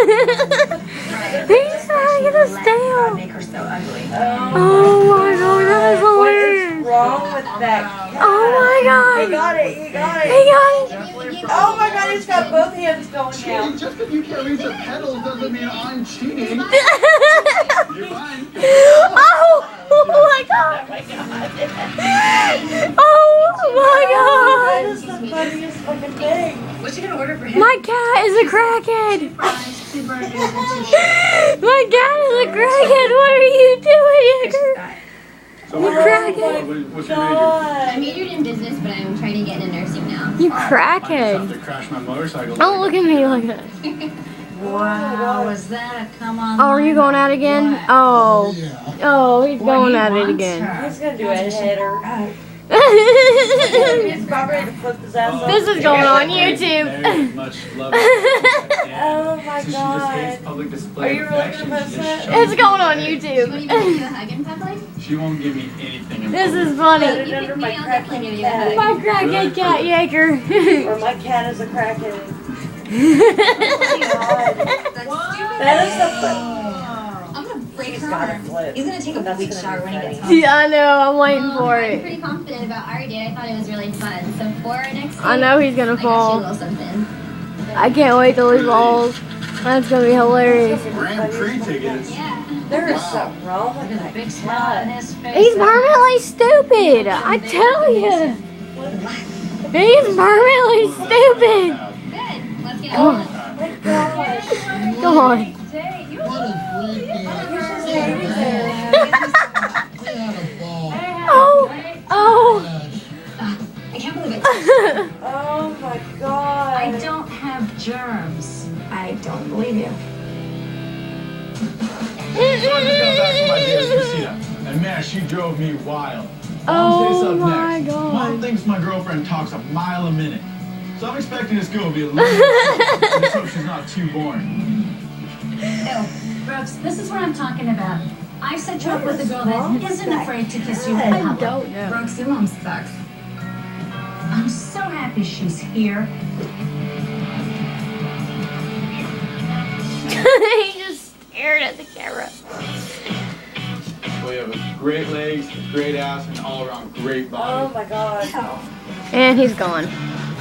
He's trying to get us down. Oh my god, that is hilarious. What is wrong with that cat? Oh my god. He got it, he got it. He got it. Oh my god, he's got both hands going down. Just because you can't reach the pedals doesn't mean I'm cheating. You're fine. Oh my god. Oh my god. That is the funniest fucking thing. What's you gonna order for him? My cat is a crackhead. Two burgers and 2 shakes. My cat is a crackhead. What are you doing, Jager? So You crackhead. what's your major? God. I majored in business, but I'm trying to get into nursing now. You I just crackhead. have to crash my motorcycle. Don't look at me like that. Wow, was that a come on? Oh, are you going at it again? Oh. Oh, he's going at it again. He's gonna do a header. This He's about ready to flip his ass off. is going on Very YouTube. much love. Oh my So she just god. hates public display Are you of really affection. gonna She post just that? shows It's going on You want to give YouTube. me a hug in public? She won't give me anything. in This public. is funny. Put it You under pick my me, I'll definitely give you a crackhead hug. My crackhead cat, Jager. Or my cat is a crackhead. That's stupid. That is the fun. I'm gonna break She's her gotta arm. flip. He's gonna take a That's big gonna shower be when he gets funny. home. Yeah, I know. I'm waiting for I'm it. pretty confident about our date. I thought it was really fun. So for our next date, I know he's gonna I got you a fall. little something. I can't wait till he falls. That's gonna be hilarious. Grand Prix tickets. Yeah. There is something wrong with that Big smile on cat. his face. He's permanently stupid. I tell you. He's permanently stupid. Good. Let's get Come on. on. My gosh. Come on. Oh. Oh. I can't believe it. Oh my god. I don't have germs. I don't believe you. And man, she drove me wild. Oh Mom's up my next. God. Mom thinks my girlfriend talks a mile a minute. So I'm expecting this girl to be a little I just hope she's not too boring. Ew. Brooks, this is what I'm talking about. I set you up What with a is girl wrong that with isn't that afraid to kiss you cat? in I public. don't know. Brooks, your mom sucks. I'm so happy she's here. He just stared at the camera. Well, you have great legs, a great ass, and all around great body. Oh my god. And he's gone.